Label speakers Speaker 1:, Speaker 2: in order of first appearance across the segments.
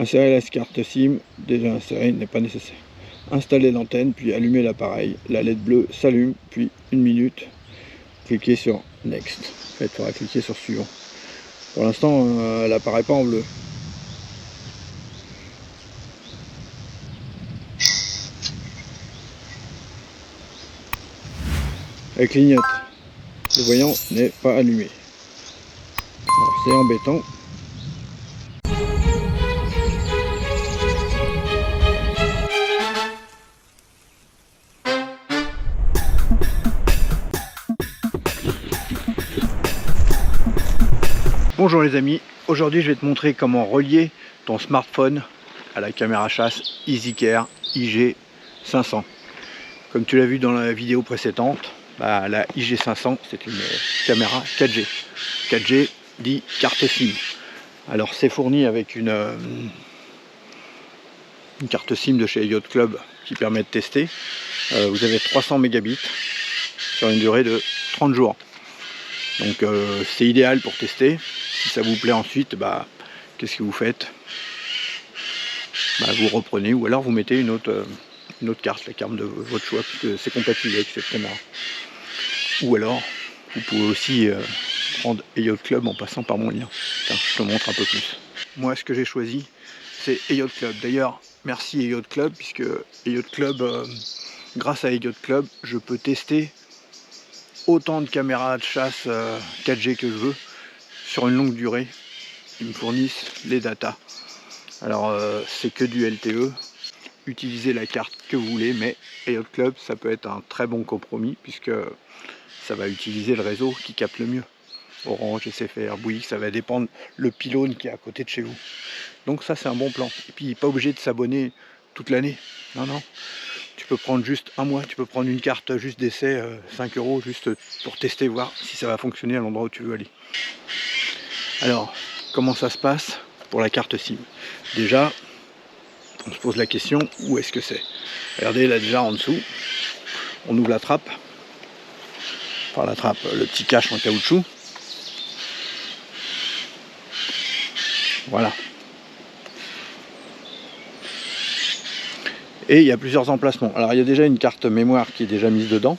Speaker 1: Insérer la carte SIM, déjà insérée, n'est pas nécessaire. Installer l'antenne, puis allumer l'appareil. La LED bleue s'allume, puis 1 minute. Cliquez sur Next. En fait, il faudra cliquer sur Suivant. Pour l'instant, elle n'apparaît pas en bleu. Elle clignote. Le voyant n'est pas allumé. C'est embêtant. Bonjour les amis, aujourd'hui je vais te montrer comment relier ton smartphone à la caméra chasse EasyCare IG500. Comme tu l'as vu dans la vidéo précédente, la IG500 c'est une caméra 4G. 4G dit carte SIM. Alors c'est fourni avec une carte SIM de chez Yacht Club qui permet de tester. Vous avez 300 mégabits sur une durée de 30 jours. Donc c'est idéal pour tester. Si ça vous plaît ensuite, qu'est-ce que vous faites? Vous reprenez ou alors vous mettez une autre carte, la carte de votre choix, puisque c'est compatible avec cette caméra. Ou alors, vous pouvez aussi prendre Yacht Club en passant par mon lien. Tiens, je te montre un peu plus. Moi, ce que j'ai choisi, c'est Yacht Club. D'ailleurs, merci Yacht Club, puisque Yacht Club, grâce à Yacht Club, je peux tester autant de caméras de chasse 4G que je veux sur une longue durée. Ils me fournissent les datas. Alors c'est que du LTE, utilisez la carte que vous voulez, mais Yacht Club ça peut être un très bon compromis puisque ça va utiliser le réseau qui capte le mieux. Orange, SFR, Bouygues, ça va dépendre le pylône qui est à côté de chez vous. Donc ça c'est un bon plan. Et puis pas obligé de s'abonner toute l'année. Non, non. Tu peux prendre juste un mois, tu peux prendre une carte juste d'essai, 5 € juste pour tester, voir si ça va fonctionner à l'endroit où tu veux aller. Alors, comment ça se passe pour la carte SIM? Déjà, on se pose la question, où est-ce que c'est? Regardez là déjà en dessous, on ouvre la trappe, enfin la trappe, le petit cache en caoutchouc. Voilà. Et il y a plusieurs emplacements. Alors il y a déjà une carte mémoire qui est déjà mise dedans.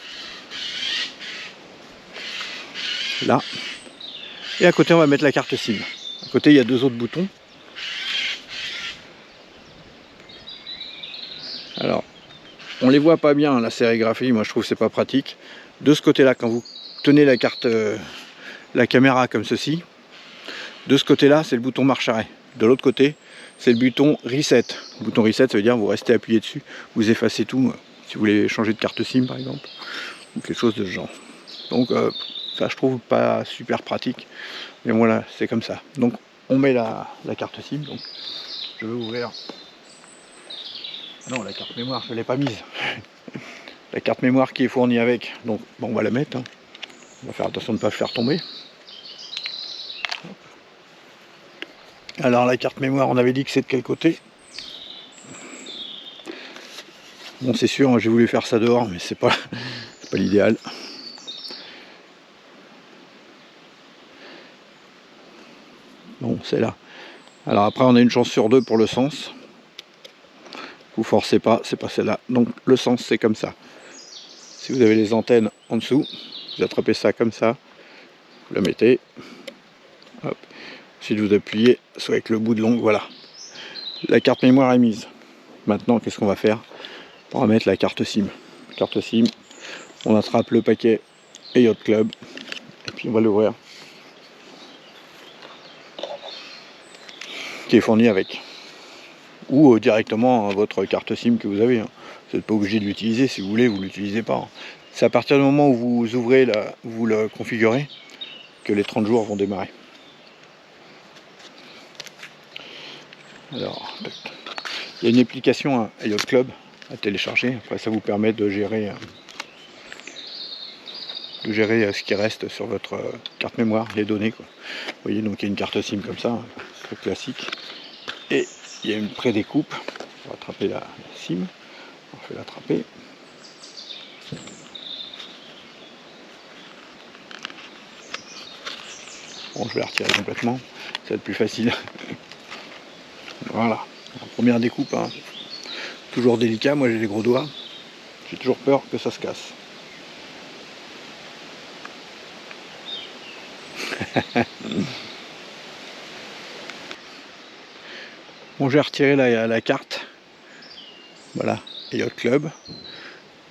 Speaker 1: Là. Et à côté on va mettre la carte SIM. À côté il y a deux autres boutons. Alors, on les voit pas bien la sérigraphie, moi je trouve que c'est pas pratique. De ce côté là, quand vous tenez la carte, la caméra comme ceci, de ce côté là c'est le bouton marche arrêt. De l'autre côté c'est le bouton reset. Le bouton reset ça veut dire vous restez appuyé dessus, vous effacez tout, si vous voulez changer de carte SIM par exemple, ou quelque chose de ce genre. Donc ça je trouve pas super pratique, mais voilà c'est comme ça. Donc on met la carte SIM, donc je vais ouvrir. Non, la carte mémoire, je ne l'ai pas mise. La carte mémoire qui est fournie avec. Donc, bon, on va la mettre. Hein. On va faire attention de ne pas le faire tomber. Alors, la carte mémoire, on avait dit que c'est de quel côté? Bon, c'est sûr, j'ai voulu faire ça dehors, mais c'est pas l'idéal. Bon, c'est là. Alors après, on a une chance sur deux pour le sens. Vous forcez pas, c'est pas celle-là. Donc le sens c'est comme ça. Si vous avez les antennes en dessous, vous attrapez ça comme ça, vous la mettez, hop. Ensuite vous appuyez soit avec le bout de l'ongle, voilà. La carte mémoire est mise. Maintenant qu'est-ce qu'on va faire? On va mettre la carte SIM. Carte SIM, on attrape le paquet Yacht Club et puis on va l'ouvrir. Qui est fourni avec. Ou directement votre carte SIM que vous avez. Hein. Vous n'êtes pas obligé de l'utiliser, si vous voulez, vous ne l'utilisez pas. Hein. C'est à partir du moment où vous ouvrez, vous le configurez, que les 30 jours vont démarrer. Alors, il y a une application à Yacht Club à télécharger. Après, ça vous permet de gérer ce qui reste sur votre carte mémoire, les données. Quoi. Vous voyez, donc il y a une carte SIM comme ça, très classique. Et il y a une prédécoupe. On va attraper la SIM. On fait l'attraper. Bon, je vais la retirer complètement. Ça va être plus facile. Voilà, la première découpe, hein. Toujours délicat, moi j'ai les gros doigts, j'ai toujours peur que ça se casse. Bon, j'ai retiré la carte, voilà, Yacht Club.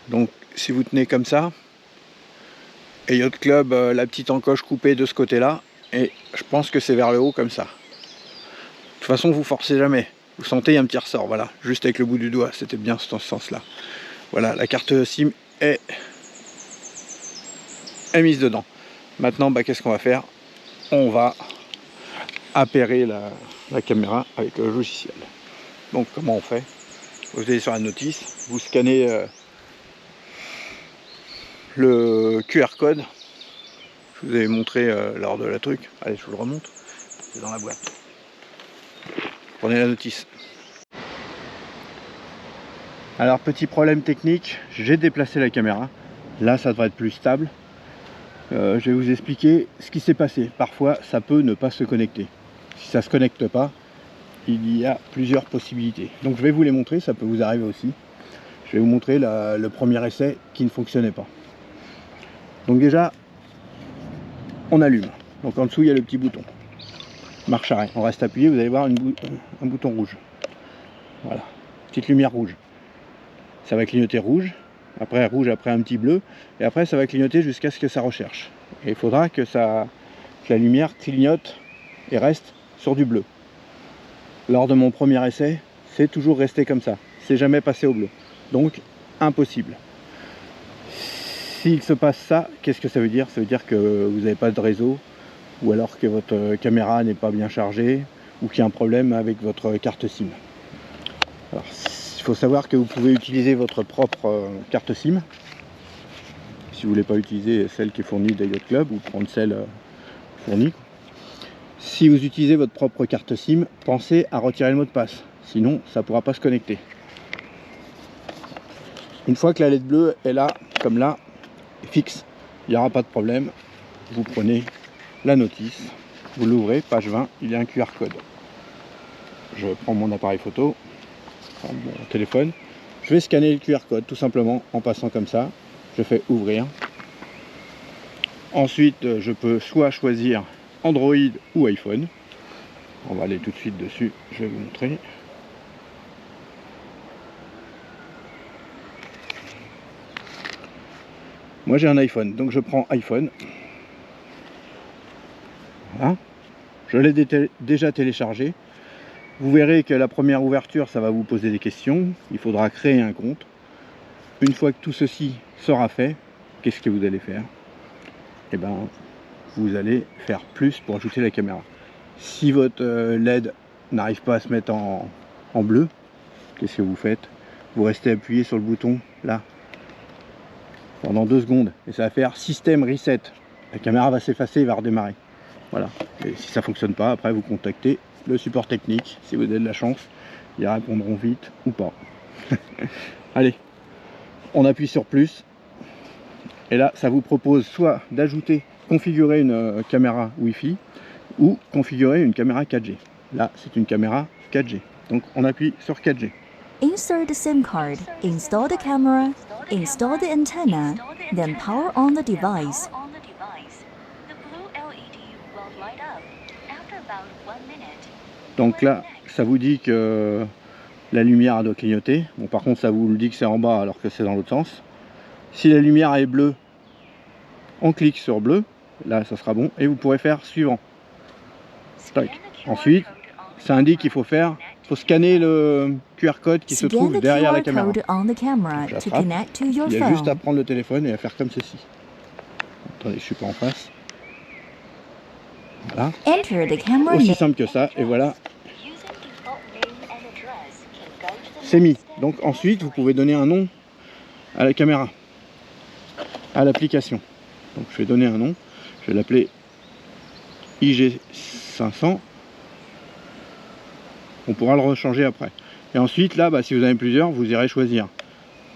Speaker 1: Donc si vous tenez comme ça, et Yacht Club, la petite encoche coupée de ce côté-là, et je pense que c'est vers le haut comme ça. De toute façon, vous forcez jamais. Vous sentez un petit ressort, voilà, juste avec le bout du doigt, c'était bien dans ce sens-là. Voilà, la carte SIM est mise dedans. Maintenant, bah, qu'est-ce qu'on va faire? On va appairer la caméra avec le logiciel. Donc, comment on fait? Vous allez sur la notice, vous scannez le QR code. Je vous avais montré lors de la truc. Allez, je vous le remonte. C'est dans la boîte. Prenez la notice. Alors, petit problème technique, j'ai déplacé la caméra. Là, ça devrait être plus stable. Je vais vous expliquer ce qui s'est passé. Parfois, ça peut ne pas se connecter. Si ça ne se connecte pas, il y a plusieurs possibilités. Donc, je vais vous les montrer, ça peut vous arriver aussi. Je vais vous montrer le premier essai qui ne fonctionnait pas. Donc déjà, on allume. Donc en dessous, il y a le petit bouton. Marche arrêt. On reste appuyé, vous allez voir un bouton rouge. Voilà, petite lumière rouge. Ça va clignoter rouge, après rouge, après un petit bleu, et après ça va clignoter jusqu'à ce que ça recherche. Et il faudra que la lumière clignote et reste sur du bleu. Lors de mon premier essai, c'est toujours resté comme ça. C'est jamais passé au bleu. Donc, impossible. S'il se passe ça, qu'est-ce que ça veut dire? Ça veut dire que vous n'avez pas de réseau, ou alors que votre caméra n'est pas bien chargée, ou qu'il y a un problème avec votre carte SIM. Alors, il faut savoir que vous pouvez utiliser votre propre carte SIM. Si vous ne voulez pas utiliser celle qui est fournie de Yacht Club, ou prendre celle fournie. Si vous utilisez votre propre carte SIM, pensez à retirer le mot de passe. Sinon, ça ne pourra pas se connecter. Une fois que la LED bleue est là, comme là, fixe, il n'y aura pas de problème. Vous prenez la notice, vous l'ouvrez, page 20, il y a un QR code. Je prends mon appareil photo, mon téléphone, je vais scanner le QR code tout simplement en passant comme ça. Je fais ouvrir. Ensuite, je peux soit choisir Android ou iPhone. On va aller tout de suite dessus, je vais vous montrer. Moi j'ai un iPhone, donc je prends iPhone. Voilà. Je l'ai déjà téléchargé. Vous verrez que la première ouverture, ça va vous poser des questions. Il faudra créer un compte. Une fois que tout ceci sera fait, qu'est-ce que vous allez faire? Eh bien, vous allez faire plus pour ajouter la caméra. Si votre LED n'arrive pas à se mettre en bleu, qu'est-ce que vous faites? Vous restez appuyé sur le bouton là pendant 2 secondes et ça va faire système reset. La caméra va s'effacer et va redémarrer. Voilà. Et si ça ne fonctionne pas, après vous contactez le support technique. Si vous avez de la chance, ils répondront vite ou pas. Allez, on appuie sur plus. Et là, ça vous propose soit d'ajouter, configurer une caméra Wi-Fi ou configurer une caméra 4G. Là, c'est une caméra 4G. Donc, on appuie sur 4G.
Speaker 2: Insert the SIM card, install the camera, install the antenna, then power on the device.
Speaker 1: Donc là, ça vous dit que la lumière doit clignoter. Bon, par contre, ça vous le dit que c'est en bas alors que c'est dans l'autre sens. Si la lumière est bleue, on clique sur bleu. Là, ça sera bon. Et vous pourrez faire suivant. Tac. Ensuite, ça indique qu'il faut scanner le QR code qui se trouve derrière la caméra. Il y a juste à prendre le téléphone et à faire comme ceci. Attendez, je suis pas en face. Voilà. Aussi simple que ça. Et voilà. C'est mis. Donc ensuite, vous pouvez donner un nom à la caméra, à l'application. Donc je vais donner un nom. Je vais l'appeler IG500. On pourra le rechanger après. Et ensuite, là, si vous en avez plusieurs, vous irez choisir.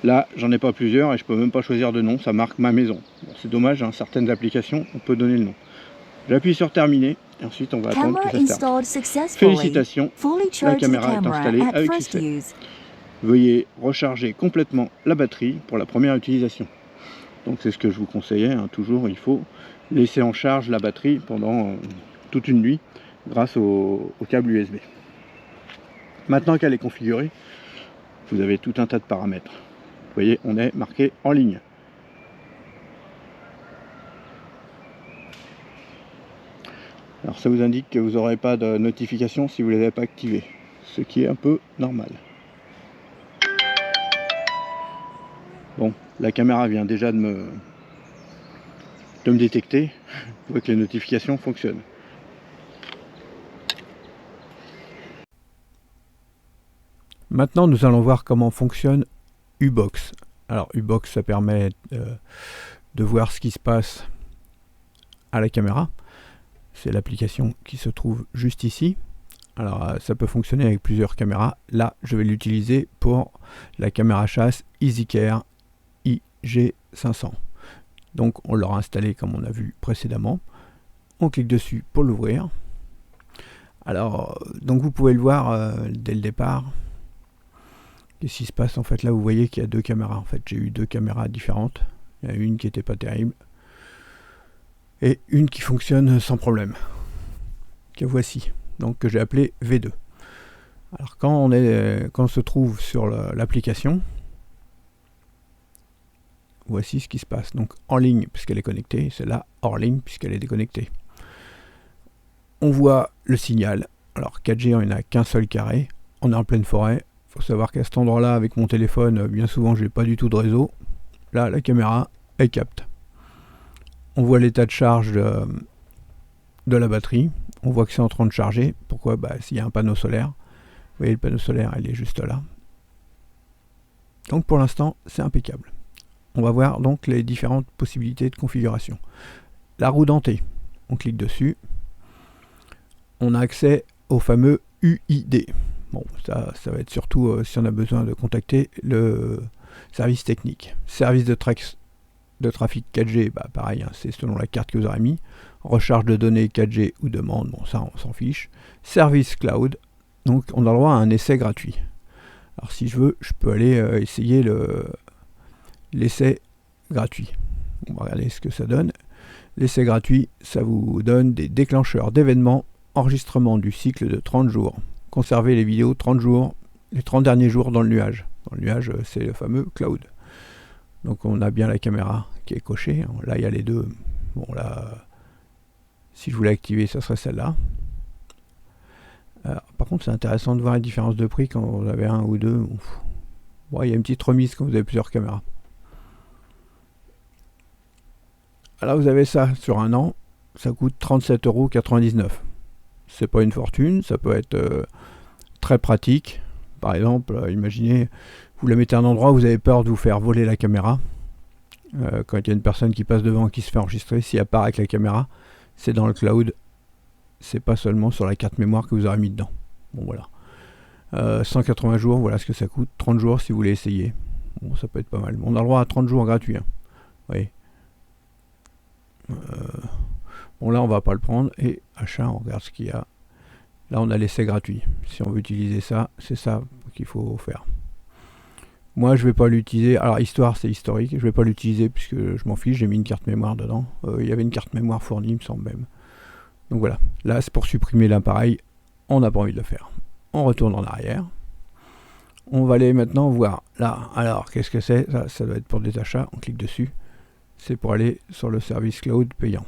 Speaker 1: Là, j'en ai pas plusieurs et je peux même pas choisir de nom. Ça marque ma maison. Bon, c'est dommage, hein, certaines applications, on peut donner le nom. J'appuie sur terminer et ensuite on va attendre
Speaker 2: Camera
Speaker 1: que ça se termine.
Speaker 2: installed successfully.
Speaker 1: Félicitations,
Speaker 2: Fully
Speaker 1: la
Speaker 2: charge the
Speaker 1: caméra est
Speaker 2: camera
Speaker 1: installée
Speaker 2: at
Speaker 1: avec
Speaker 2: first
Speaker 1: succès.
Speaker 2: use.
Speaker 1: Veuillez recharger complètement la batterie pour la première utilisation. Donc c'est ce que je vous conseillais, hein, toujours il faut laisser en charge la batterie pendant toute une nuit grâce au câble USB. Maintenant qu'elle est configurée, vous avez tout un tas de paramètres. Vous voyez, on est marqué en ligne. Alors ça vous indique que vous n'aurez pas de notification si vous ne les avez pas activées, ce qui est un peu normal. Bon, la caméra vient déjà de me détecter. Vous voyez que les notifications fonctionnent. Maintenant, nous allons voir comment fonctionne U-Box. Alors, U-Box, ça permet de voir ce qui se passe à la caméra. C'est l'application qui se trouve juste ici. Alors, ça peut fonctionner avec plusieurs caméras. Là, je vais l'utiliser pour la caméra chasse EasyCare IG500. Donc, on l'aura installé comme on a vu précédemment. On clique dessus pour l'ouvrir. Alors, donc vous pouvez le voir dès le départ. Qu'est-ce qui se passe en fait? Là, vous voyez qu'il y a deux caméras. En fait, j'ai eu deux caméras différentes. Il y en a une qui n'était pas terrible et une qui fonctionne sans problème. Que voici. Donc, que j'ai appelé V2. Alors, quand on se trouve sur l'application, voici ce qui se passe. Donc, en ligne puisqu'elle est connectée. C'est là hors ligne puisqu'elle est déconnectée. On voit le signal. Alors 4G, il n'y en a qu'un seul carré. On est en pleine forêt. Il faut savoir qu'à cet endroit-là, avec mon téléphone, bien souvent, je n'ai pas du tout de réseau. Là, la caméra, elle capte. On voit l'état de charge de la batterie. On voit que c'est en train de charger. Pourquoi? S'il y a un panneau solaire. Vous voyez, le panneau solaire, il est juste là. Donc pour l'instant, c'est impeccable. On va voir donc les différentes possibilités de configuration. La roue dentée. On clique dessus. On a accès au fameux UID. Bon, ça va être surtout si on a besoin de contacter le service technique. Service de trafic 4G, pareil, hein, c'est selon la carte que vous aurez mis. Recharge de données 4G ou demande, bon ça on s'en fiche. Service cloud, donc on a le droit à un essai gratuit. Alors si je veux, je peux aller essayer l'essai gratuit. On va regarder ce que ça donne. L'essai gratuit, ça vous donne des déclencheurs d'événements, enregistrement du cycle de 30 jours. Conserver les vidéos 30 jours, les 30 derniers jours dans le nuage. Dans le nuage, c'est le fameux cloud. Donc on a bien la caméra qui est cochée. Là, il y a les deux. Bon, là, si je voulais activer, ça serait celle-là. Par contre, c'est intéressant de voir la différence de prix quand vous avez un ou deux. Bon, il y a une petite remise quand vous avez plusieurs caméras. Alors vous avez ça sur un an. Ça coûte 37,99 €. C'est pas une fortune, ça peut être très pratique. Par exemple, imaginez, vous la mettez à un endroit où vous avez peur de vous faire voler la caméra. Quand il y a une personne qui passe devant qui se fait enregistrer, si elle part avec la caméra, c'est dans le cloud. C'est pas seulement sur la carte mémoire que vous aurez mis dedans. Bon voilà. 180 jours, voilà ce que ça coûte. 30 jours si vous voulez essayer. Bon, ça peut être pas mal. On a le droit à 30 jours gratuits. Hein. Oui. Bon là on va pas le prendre et achat, on regarde ce qu'il y a. Là on a l'essai gratuit. Si on veut utiliser ça, c'est ça qu'il faut faire. Moi je vais pas l'utiliser. Alors histoire c'est historique, je vais pas l'utiliser puisque je m'en fiche, j'ai mis une carte mémoire dedans. Il y avait une carte mémoire fournie, il me semble même. Donc voilà, là c'est pour supprimer l'appareil, on n'a pas envie de le faire. On retourne en arrière. On va aller maintenant voir là. Alors qu'est-ce que c'est? Ça doit être pour des achats, on clique dessus. C'est pour aller sur le service cloud payant.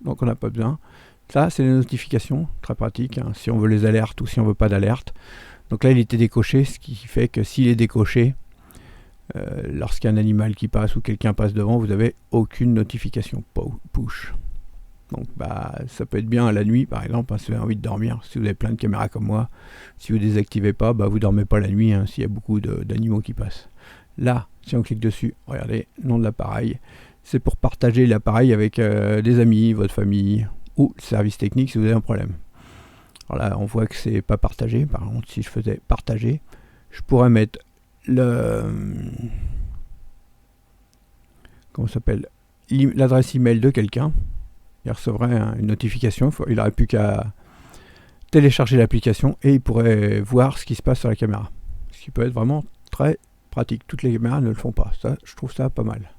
Speaker 1: Donc on n'a pas besoin. Ça c'est les notifications, très pratique, hein, si on veut les alertes ou si on veut pas d'alerte. Donc là il était décoché, ce qui fait que s'il est décoché, lorsqu'il y a un animal qui passe ou quelqu'un passe devant, vous n'avez aucune notification push. Donc ça peut être bien à la nuit par exemple, hein, si vous avez envie de dormir, si vous avez plein de caméras comme moi, si vous ne désactivez pas, vous dormez pas la nuit, hein, s'il y a beaucoup d'animaux qui passent. Là, si on clique dessus, regardez, nom de l'appareil, c'est pour partager l'appareil avec des amis, votre famille ou le service technique si vous avez un problème. Alors là, on voit que c'est pas partagé. Par contre, si je faisais partager, je pourrais mettre l'adresse email de quelqu'un
Speaker 3: il recevrait une notification. Il n'aurait plus qu'à télécharger l'application et il pourrait voir ce qui se passe sur la caméra. Ce qui peut être vraiment très pratique. Toutes les caméras ne le font pas. Ça, je trouve ça pas mal.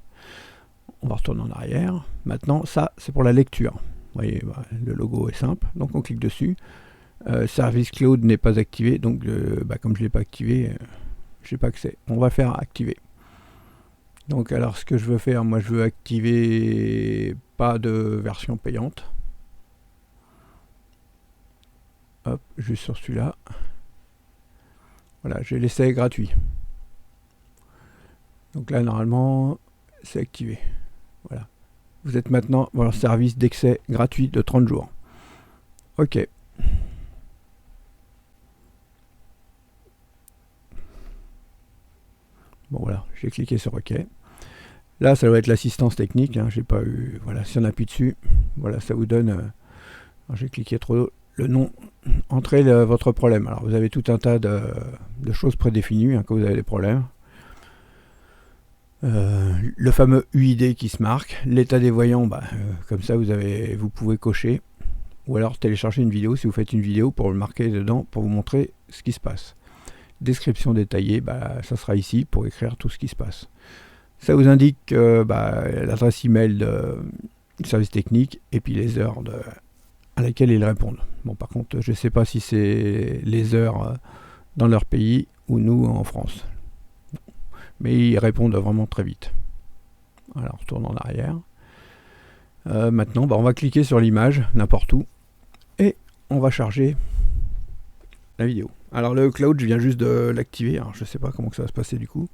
Speaker 3: On va retourner en arrière. Maintenant, ça, c'est pour la lecture. Vous voyez, le logo est simple. Donc, on clique dessus. Service Cloud n'est pas activé. Donc, comme je ne l'ai pas activé, je n'ai pas accès. On va faire activer. Donc, alors, ce que je veux faire, moi, je veux activer pas de version payante. Hop, juste sur celui-là. Voilà, j'ai l'essai gratuit. Donc là, normalement, c'est activé. Voilà. Vous êtes maintenant dans leur service d'accès gratuit de 30 jours. OK. Bon, voilà, j'ai cliqué sur OK. Là, ça doit être l'assistance technique. Hein, j'ai pas eu. Voilà, si on appuie dessus, voilà, ça vous donne. J'ai cliqué trop. Le nom, entrez votre problème. Alors vous avez tout un tas de choses prédéfinies quand vous avez des problèmes. Le fameux UID qui se marque, l'état des voyants, comme ça vous pouvez cocher, ou alors télécharger une vidéo si vous faites une vidéo pour le marquer dedans, pour vous montrer ce qui se passe. Description détaillée, ça sera ici pour écrire tout ce qui se passe. Ça vous indique l'adresse email du service technique et puis les heures à laquelle ils répondent. Bon, par contre, je ne sais pas si c'est les heures dans leur pays ou nous en France. Mais ils répondent vraiment très vite. Alors, on retourne en arrière. Maintenant, on va cliquer sur l'image, n'importe où, et on va charger la vidéo. Alors, le cloud, je viens juste de l'activer. Alors, je ne sais pas comment que ça va se passer du coup.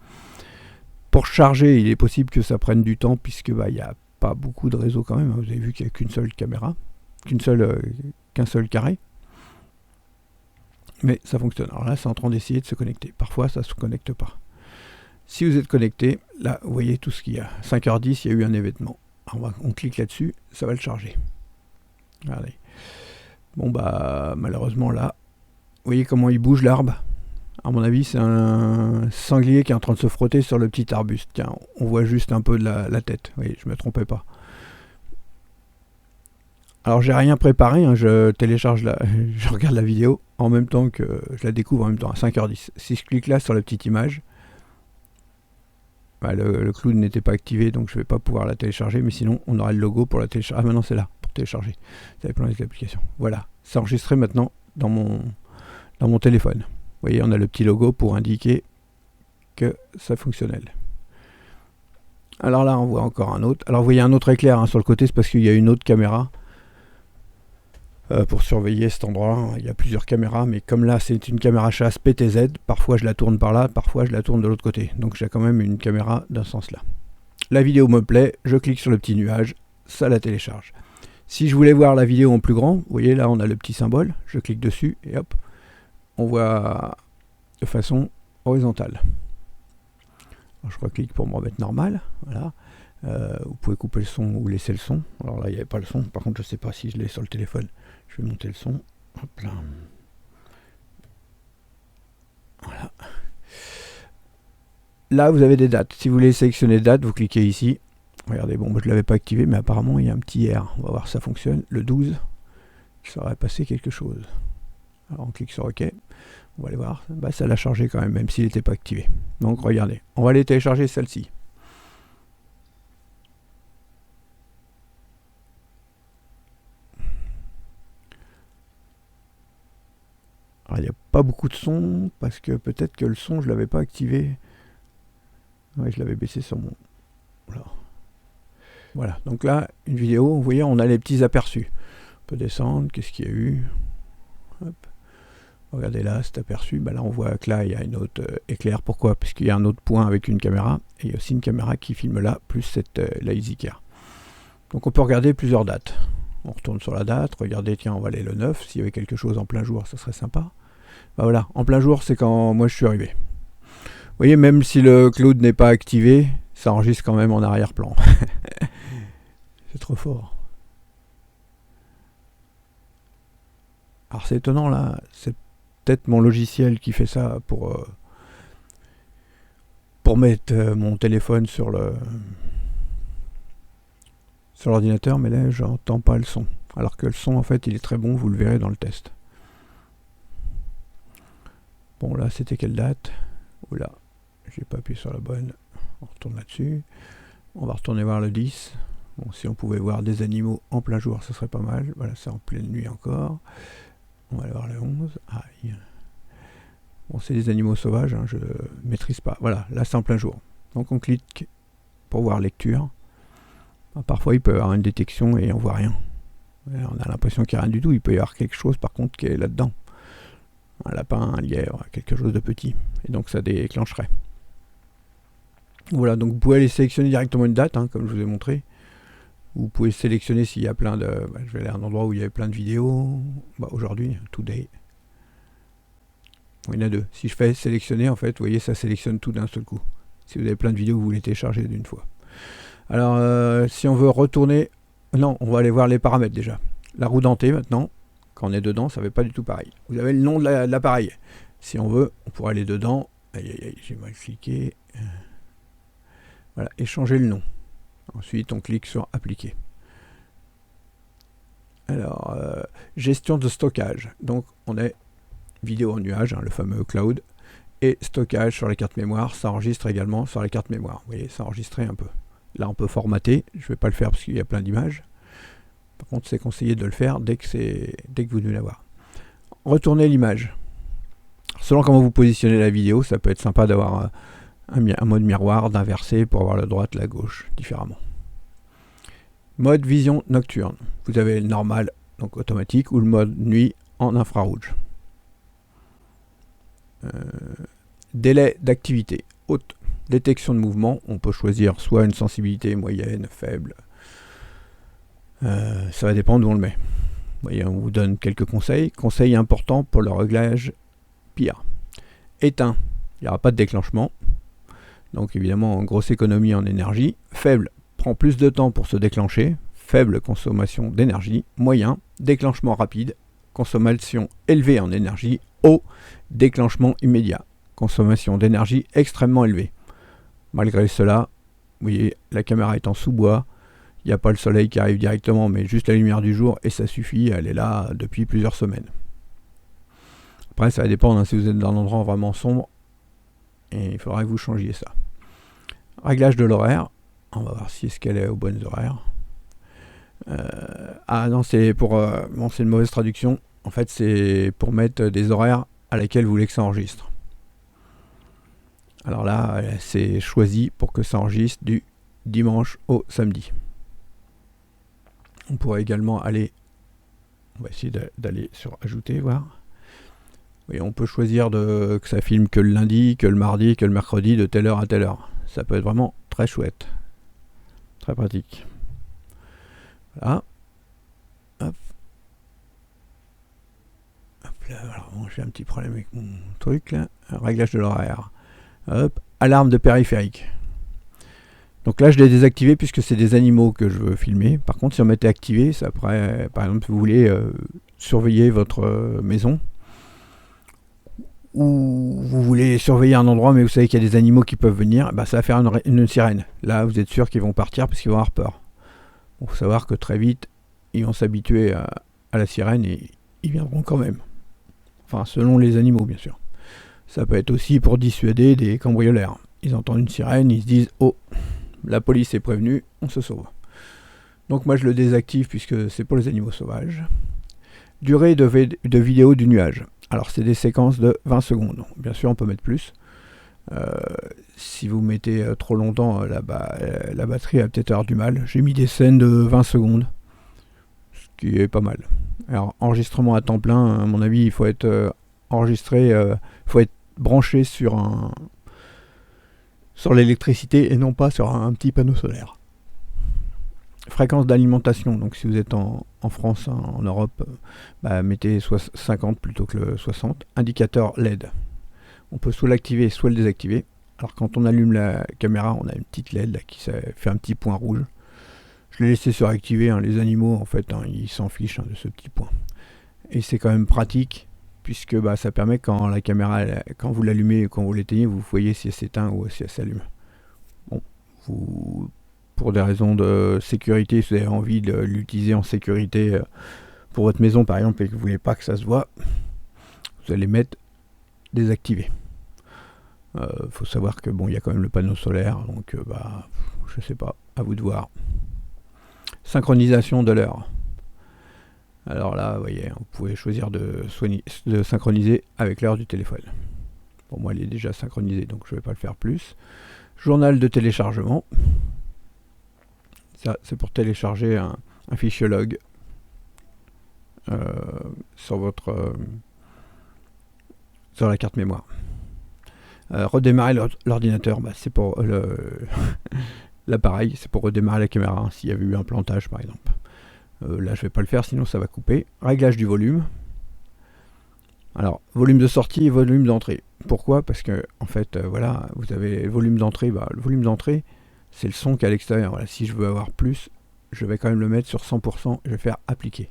Speaker 3: Pour charger, il est possible que ça prenne du temps, puisque il n'y a pas beaucoup de réseau quand même. Vous avez vu qu'il n'y a qu'une seule caméra. Qu'un seul carré, mais ça fonctionne. Alors là, c'est en train d'essayer de se connecter. Parfois, ça ne se connecte pas. Si vous êtes connecté, là, vous voyez tout ce qu'il y a. 5h10, il y a eu un événement. Alors, on clique là-dessus, ça va le charger. Regardez. Bon, malheureusement, là, vous voyez comment il bouge l'arbre. À mon avis, c'est un sanglier qui est en train de se frotter sur le petit arbuste. Tiens, on voit juste un peu de la tête. Vous voyez, je ne me trompais pas. Alors j'ai rien préparé, hein, je télécharge je regarde la vidéo en même temps que je la découvre en même temps à 5h10. Si je clique là sur la petite image, le cloud n'était pas activé donc je ne vais pas pouvoir la télécharger, mais sinon on aura le logo pour la télécharger. Ah maintenant c'est là, pour télécharger. Ça dépend des applications. Voilà, c'est enregistré maintenant dans mon téléphone. Vous voyez, on a le petit logo pour indiquer que c'est fonctionnel. Alors là on voit encore un autre. Alors vous voyez un autre éclair sur le côté, c'est parce qu'il y a une autre caméra. Pour surveiller cet endroit-là, il y a plusieurs caméras, mais comme là c'est une caméra chasse PTZ, parfois je la tourne par là, parfois je la tourne de l'autre côté. Donc j'ai quand même une caméra dans ce sens-là. La vidéo me plaît, je clique sur le petit nuage, ça la télécharge. Si je voulais voir la vidéo en plus grand, vous voyez là on a le petit symbole, je clique dessus et hop, on voit de façon horizontale. Alors, je reclique pour me remettre normal, voilà. Vous pouvez couper le son ou laisser le son. Alors là il n'y avait pas le son, par contre je ne sais pas si je l'ai sur le téléphone. Je vais monter le son. Hop là. Voilà. Là vous avez des dates. Si vous voulez sélectionner date, vous cliquez ici. Regardez, bon moi je ne l'avais pas activé, mais apparemment il y a un petit R. On va voir si ça fonctionne. Le 12, ça aurait passé quelque chose. Alors on clique sur OK. On va aller voir. Ça l'a chargé quand même s'il n'était pas activé. Donc regardez, on va aller télécharger celle-ci. Alors, il n'y a pas beaucoup de son, parce que peut-être que le son, je ne l'avais pas activé. Ouais, je l'avais baissé sur mon... Voilà, donc là, une vidéo, vous voyez, on a les petits aperçus. On peut descendre, qu'est-ce qu'il y a eu? Hop. Regardez là, cet aperçu, là on voit que là, il y a une autre éclair. Pourquoi? Parce qu'il y a un autre point avec une caméra, et il y a aussi une caméra qui filme là, plus cette la EasyCar. Donc on peut regarder plusieurs dates. On retourne sur la date, regardez, tiens, on va aller le 9, s'il y avait quelque chose en plein jour, ça serait sympa. Voilà, en plein jour, c'est quand moi je suis arrivé. Vous voyez, même si le cloud n'est pas activé, ça enregistre quand même en arrière-plan. C'est trop fort. Alors c'est étonnant là, c'est peut-être mon logiciel qui fait ça pour mettre mon téléphone sur sur l'ordinateur, mais là j'entends pas le son. Alors que le son en fait il est très bon, vous le verrez dans le test. Bon là c'était quelle date? Oula, j'ai pas appuyé sur la bonne. On retourne là-dessus. On va retourner voir le 10. Bon, si on pouvait voir des animaux en plein jour, ce serait pas mal. Voilà, c'est en pleine nuit encore. On va aller voir le 11. Aïe. Bon, c'est des animaux sauvages, hein, je maîtrise pas. Voilà, là c'est en plein jour. Donc on clique pour voir lecture. Parfois il peut y avoir une détection et on voit rien. On a l'impression qu'il n'y a rien du tout. Il peut y avoir quelque chose par contre qui est là-dedans. Un lapin, un lièvre, quelque chose de petit. Et donc ça déclencherait. Voilà, donc vous pouvez aller sélectionner directement une date, hein, comme je vous ai montré. Vous pouvez sélectionner s'il y a plein de... je vais aller à un endroit où il y avait plein de vidéos. Aujourd'hui, today. Bon, il y en a deux. Si je fais sélectionner, en fait, vous voyez, ça sélectionne tout d'un seul coup. Si vous avez plein de vidéos, vous voulez télécharger d'une fois. Alors, si on veut retourner... Non, on va aller voir les paramètres déjà. La roue dentée, maintenant, quand on est dedans, ça ne fait pas du tout pareil. Vous avez le nom de l'appareil. Si on veut, on pourrait aller dedans. Aïe, aïe, aïe, j'ai mal cliqué. Voilà, et changer le nom. Ensuite, on clique sur appliquer. Alors, gestion de stockage. Donc, on est vidéo en nuage, hein, le fameux cloud, et stockage sur les cartes mémoire. Ça enregistre également sur les cartes mémoire. Vous voyez, ça enregistre un peu. Là, on peut formater. Je ne vais pas le faire parce qu'il y a plein d'images. Par contre, c'est conseillé de le faire dès que vous devez l'avoir. Retournez l'image. Selon comment vous positionnez la vidéo, ça peut être sympa d'avoir un mode miroir, d'inverser pour avoir la droite, la gauche, différemment. Mode vision nocturne. Vous avez le normal, donc automatique, ou le mode nuit en infrarouge. Délai d'activité. Haute détection de mouvement. On peut choisir soit une sensibilité moyenne, faible. Ça va dépendre d'où on le met. Vous voyez, on vous donne quelques conseils. Conseils importants pour le réglage pire. Éteint. Il n'y aura pas de déclenchement. Donc évidemment, grosse économie en énergie. Faible, prend plus de temps pour se déclencher. Faible consommation d'énergie. Moyen, déclenchement rapide. Consommation élevée en énergie. Haut, déclenchement immédiat. Consommation d'énergie extrêmement élevée. Malgré cela, vous voyez, la caméra est en sous-bois. Il n'y a pas le soleil qui arrive directement, mais juste la lumière du jour, et ça suffit, elle est là depuis plusieurs semaines. Après, ça va dépendre, hein, si vous êtes dans un endroit vraiment sombre, et il faudra que vous changiez ça. Réglage de l'horaire, on va voir si est-ce qu'elle est aux bonnes horaires. Ah non, c'est pour... bon, c'est une mauvaise traduction. En fait, c'est pour mettre des horaires à laquelle vous voulez que ça enregistre. Alors là, c'est choisi pour que ça enregistre du dimanche au samedi. On pourrait également aller... On va essayer d'aller sur ajouter, voir. Oui, on peut choisir que ça filme que le lundi, que le mardi, que le mercredi, de telle heure à telle heure. Ça peut être vraiment très chouette. Très pratique. Voilà. Hop. Hop là, alors bon, j'ai un petit problème avec mon truc là. Réglage de l'horaire. Hop. Alarme de périphérique. Donc là, je l'ai désactivé puisque c'est des animaux que je veux filmer. Par contre, si on mettait activé, ça pourrait, par exemple, vous voulez surveiller votre maison, ou vous voulez surveiller un endroit, mais vous savez qu'il y a des animaux qui peuvent venir, bah, ça va faire une sirène. Là, vous êtes sûr qu'ils vont partir parce qu'ils vont avoir peur. Il faut savoir que très vite, ils vont s'habituer à la sirène et ils viendront quand même. Enfin, selon les animaux, bien sûr. Ça peut être aussi pour dissuader des cambrioleurs. Ils entendent une sirène, ils se disent « Oh, la police est prévenue, on se sauve ». Donc moi je le désactive puisque c'est pour les animaux sauvages. Durée de vidéo du nuage. Alors c'est des séquences de 20 secondes. Bien sûr on peut mettre plus. Si vous mettez trop longtemps, la batterie va peut-être avoir du mal. J'ai mis des scènes de 20 secondes. Ce qui est pas mal. Alors enregistrement à temps plein, à mon avis il faut être enregistré, il faut être branché sur l'électricité et non pas sur un petit panneau solaire. Fréquence d'alimentation, donc si vous êtes en France, hein, en Europe, mettez 50 plutôt que le 60. Indicateur LED. On peut soit l'activer, soit le désactiver. Alors quand on allume la caméra, on a une petite LED là, qui fait un petit point rouge. Je l'ai laissé suractiver, hein, les animaux en fait, hein, ils s'en fichent, hein, de ce petit point. Et c'est quand même pratique, puisque ça permet quand la caméra, quand vous l'allumez et quand vous l'éteignez, vous voyez si elle s'éteint ou si elle s'allume. Bon, vous pour des raisons de sécurité, si vous avez envie de l'utiliser en sécurité pour votre maison par exemple et que vous voulez pas que ça se voit, vous allez mettre désactivé. Faut savoir que bon, il y a quand même le panneau solaire, donc je sais pas, à vous de voir. Synchronisation de l'heure. Alors là, vous voyez, vous pouvez choisir de synchroniser avec l'heure du téléphone. Pour moi, elle est déjà synchronisée, donc je ne vais pas le faire plus. Journal de téléchargement. Ça, c'est pour télécharger un fichier log sur la carte mémoire. Redémarrer l'ordinateur, c'est pour l'appareil, c'est pour redémarrer la caméra, hein, s'il y avait eu un plantage par exemple. Là je vais pas le faire, sinon ça va couper. Réglage du volume. Alors, volume de sortie et volume d'entrée. Pourquoi? Parce que en fait, voilà, vous avez le volume d'entrée. Le volume d'entrée, c'est le son qui est à l'extérieur. Voilà, si je veux avoir plus, je vais quand même le mettre sur 100%, je vais faire appliquer.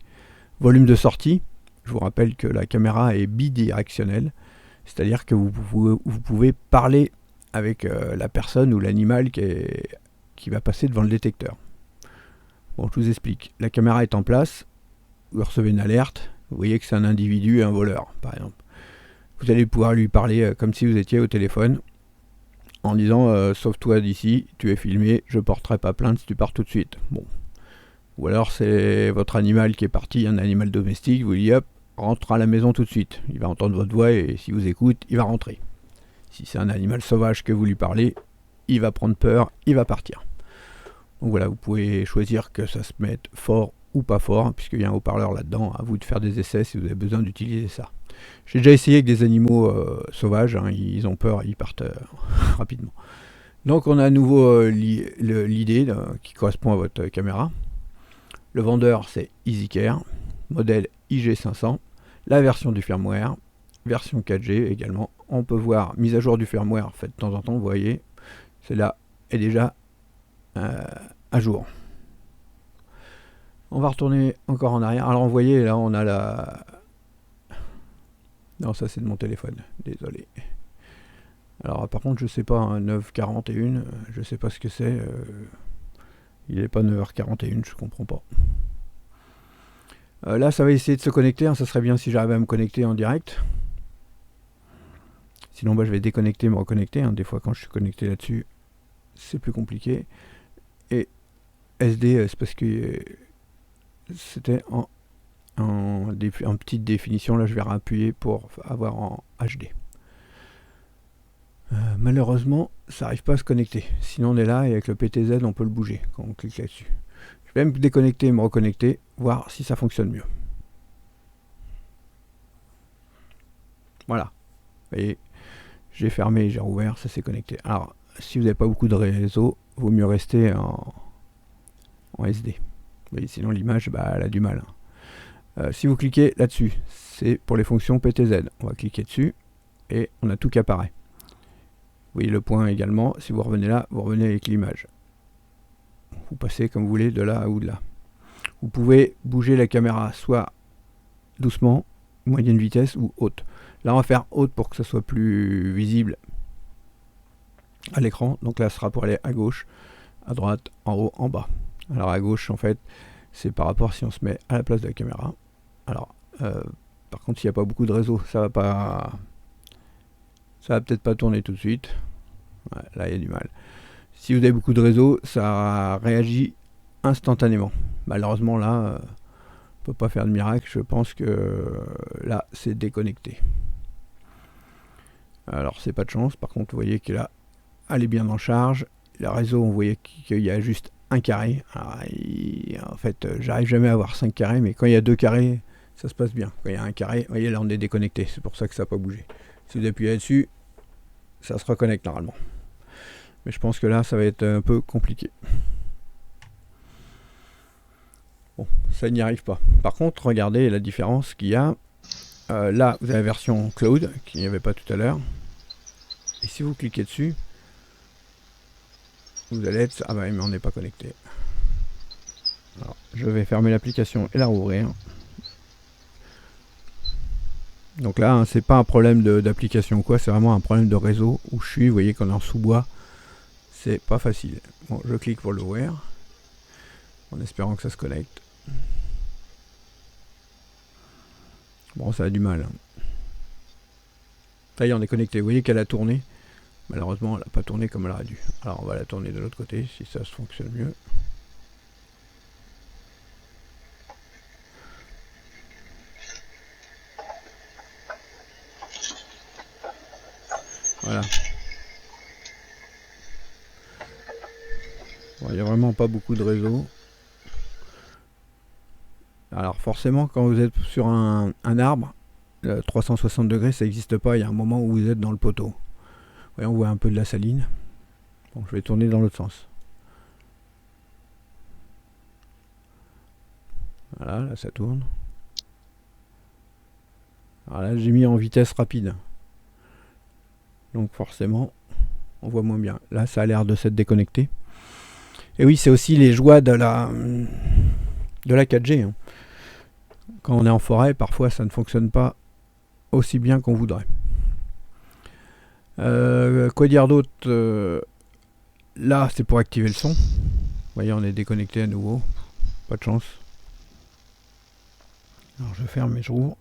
Speaker 3: Volume de sortie, je vous rappelle que la caméra est bidirectionnelle. C'est-à-dire que vous pouvez parler avec la personne ou l'animal qui va passer devant le détecteur. Bon, je vous explique. La caméra est en place, vous recevez une alerte, vous voyez que c'est un individu et un voleur, par exemple. Vous allez pouvoir lui parler comme si vous étiez au téléphone, en disant sauve-toi d'ici, tu es filmé, je porterai pas plainte si tu pars tout de suite. Bon. Ou alors c'est votre animal qui est parti, un animal domestique, vous lui dites hop, rentre à la maison tout de suite. Il va entendre votre voix et si vous écoute, il va rentrer. Si c'est un animal sauvage que vous lui parlez, il va prendre peur, il va partir. Donc voilà, vous pouvez choisir que ça se mette fort ou pas fort, puisqu'il y a un haut-parleur là-dedans. À vous de faire des essais si vous avez besoin d'utiliser ça. J'ai déjà essayé avec des animaux sauvages, hein, ils ont peur, ils partent rapidement. Donc on a à nouveau l'idée qui correspond à votre caméra. Le vendeur c'est EasyCare, modèle IG500, la version du firmware, version 4G également. On peut voir mise à jour du firmware faite de temps en temps, vous voyez, celle-là est déjà à jour. On va retourner encore en arrière. Alors vous voyez, là on a la... Non, ça c'est de mon téléphone, désolé. Alors par contre je sais pas, hein, 9h41, je sais pas ce que c'est. Il n'est pas 9h41, je comprends pas. Là ça va essayer de se connecter, hein, ça serait bien si j'arrivais à me connecter en direct. Sinon je vais déconnecter, me reconnecter, hein. Des fois quand je suis connecté là-dessus, c'est plus compliqué. Et SD, c'est parce que c'était en petite définition, là je vais appuyer pour avoir en HD. Malheureusement, ça n'arrive pas à se connecter. Sinon on est là et avec le PTZ on peut le bouger quand on clique là-dessus. Je vais même déconnecter et me reconnecter, voir si ça fonctionne mieux. Voilà. Vous voyez, j'ai fermé et j'ai rouvert, ça s'est connecté. Alors, si vous n'avez pas beaucoup de réseau, vaut mieux rester en SD. Vous voyez, sinon l'image, elle a du mal. Si vous cliquez là-dessus, c'est pour les fonctions PTZ. On va cliquer dessus et on a tout qui apparaît. Vous voyez le point également. Si vous revenez là, vous revenez avec l'image. Vous passez comme vous voulez de là ou de là. Vous pouvez bouger la caméra soit doucement, moyenne vitesse ou haute. Là on va faire haute pour que ça soit plus visible à l'écran. Donc là ce sera pour aller à gauche, à droite, en haut, en bas. Alors à gauche en fait c'est par rapport si on se met à la place de la caméra. Alors par contre s'il n'y a pas beaucoup de réseau, ça va peut-être pas tourner tout de suite. Ouais, là il y a du mal. Si vous avez beaucoup de réseau, ça réagit instantanément. Malheureusement là, on peut pas faire de miracle. Je pense que là c'est déconnecté. Alors c'est pas de chance. Par contre vous voyez que là, elle est bien en charge. Le réseau, vous voyez qu'il y a juste un carré. Alors, en fait, j'arrive jamais à avoir 5 carrés, mais quand il y a 2 carrés, ça se passe bien. Quand il y a un carré, vous voyez là on est déconnecté. C'est pour ça que ça n'a pas bougé. Si vous appuyez là-dessus, ça se reconnecte normalement. Mais je pense que là, ça va être un peu compliqué. Bon, ça n'y arrive pas. Par contre, regardez la différence qu'il y a. Là, vous avez la version cloud, qu'il n'y avait pas tout à l'heure. Et si vous cliquez dessus, vous allez être... Ah bah mais on n'est pas connecté. Alors, je vais fermer l'application et la rouvrir. Donc là, hein, c'est pas un problème d'application ou quoi, c'est vraiment un problème de réseau où je suis. Vous voyez qu'on est en sous-bois. c'est pas facile. Bon, je clique pour l'ouvrir, en espérant que ça se connecte. Bon, ça a du mal. Ça y est, on est connecté. Vous voyez qu'elle a tourné. Malheureusement, elle n'a pas tourné comme elle aurait dû. Alors, on va la tourner de l'autre côté, si ça se fonctionne mieux. Voilà. Bon, il n'y a vraiment pas beaucoup de réseau. Alors forcément, quand vous êtes sur un arbre, 360 degrés, ça n'existe pas. Il y a un moment où vous êtes dans le poteau. Vous voyez, on voit un peu de la saline. Bon, je vais tourner dans l'autre sens. Voilà, là ça tourne. Alors là, j'ai mis en vitesse rapide. Donc forcément, on voit moins bien. Là, ça a l'air de s'être déconnecté. Et oui, c'est aussi les joies de la 4G. Hein. Quand on est en forêt, parfois ça ne fonctionne pas aussi bien qu'on voudrait. Quoi dire d'autre? Là, c'est pour activer le son. Vous voyez, on est déconnecté à nouveau. Pas de chance. Alors, je ferme et je rouvre.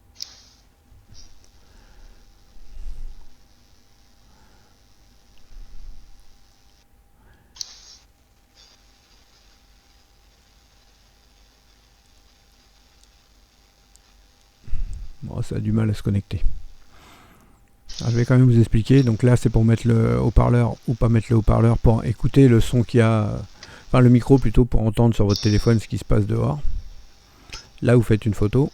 Speaker 3: Bon, ça a du mal à se connecter. Alors, je vais quand même vous expliquer. Donc là, c'est pour mettre le haut-parleur ou pas mettre le haut-parleur pour écouter le son qu'il y a, enfin le micro plutôt, pour entendre sur votre téléphone ce qui se passe dehors. Là, vous faites une photo.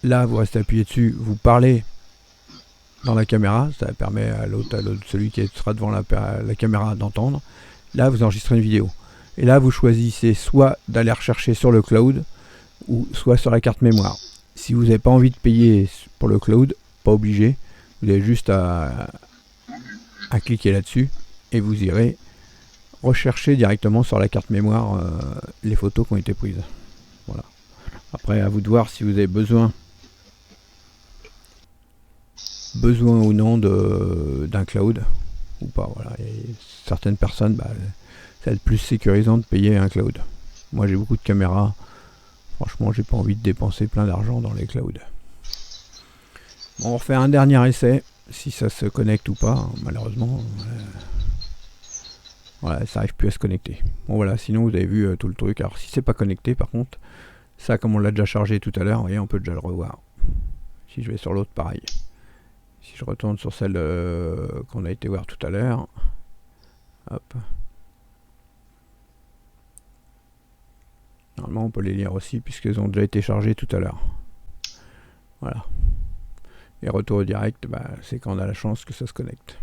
Speaker 3: Là, vous restez appuyé dessus, vous parlez dans la caméra. Ça permet à l'autre, celui qui sera devant la caméra d'entendre. Là, vous enregistrez une vidéo. Et là, vous choisissez soit d'aller rechercher sur le cloud ou soit sur la carte mémoire. Si vous n'avez pas envie de payer pour le cloud, pas obligé. Vous avez juste à cliquer là-dessus et vous irez rechercher directement sur la carte mémoire les photos qui ont été prises. Voilà. Après, à vous de voir si vous avez besoin ou non d'un cloud ou pas. Voilà. Et certaines personnes, ça va être plus sécurisant de payer un cloud. Moi, j'ai beaucoup de caméras. Franchement, j'ai pas envie de dépenser plein d'argent dans les clouds. Bon, on refait un dernier essai, si ça se connecte ou pas. Malheureusement, voilà, ça n'arrive plus à se connecter. Bon voilà, sinon vous avez vu tout le truc. Alors si c'est pas connecté, par contre, ça comme on l'a déjà chargé tout à l'heure, vous voyez, on peut déjà le revoir. Si je vais sur l'autre, pareil. Si je retourne sur celle qu'on a été voir tout à l'heure, hop. Normalement, on peut les lire aussi puisqu'elles ont déjà été chargées tout à l'heure. Voilà. Et retour au direct, c'est quand on a la chance que ça se connecte.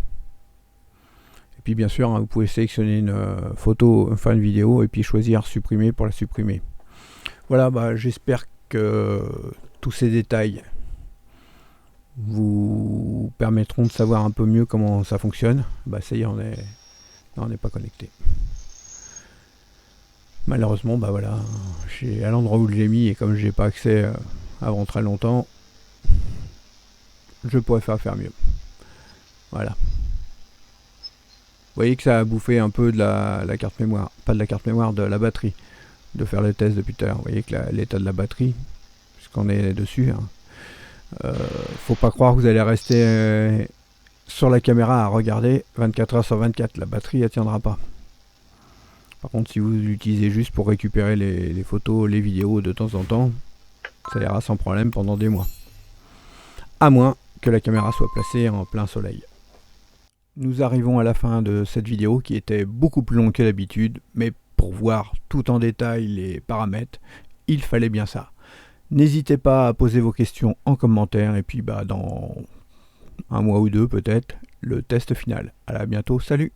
Speaker 3: Et puis bien sûr, vous pouvez sélectionner une photo, enfin une vidéo, et puis choisir supprimer pour la supprimer. Voilà, j'espère que tous ces détails vous permettront de savoir un peu mieux comment ça fonctionne. Ça y est, on n'est pas connecté. Malheureusement, voilà, à l'endroit où je l'ai mis, et comme je n'ai pas accès avant très longtemps, je pourrais faire mieux. Voilà. Vous voyez que ça a bouffé un peu de la carte mémoire, pas de la carte mémoire, de la batterie, de faire le test depuis tout à l'heure. Vous voyez que l'état de la batterie, puisqu'on est dessus, faut pas croire que vous allez rester sur la caméra à regarder 24 heures sur 24. La batterie, elle tiendra pas. Par contre, si vous l'utilisez juste pour récupérer les photos, les vidéos de temps en temps, ça ira sans problème pendant des mois. À moins que la caméra soit placée en plein soleil. Nous arrivons à la fin de cette vidéo qui était beaucoup plus longue que d'habitude, mais pour voir tout en détail les paramètres, il fallait bien ça. N'hésitez pas à poser vos questions en commentaire et puis dans un mois ou deux peut-être, le test final. À bientôt, salut!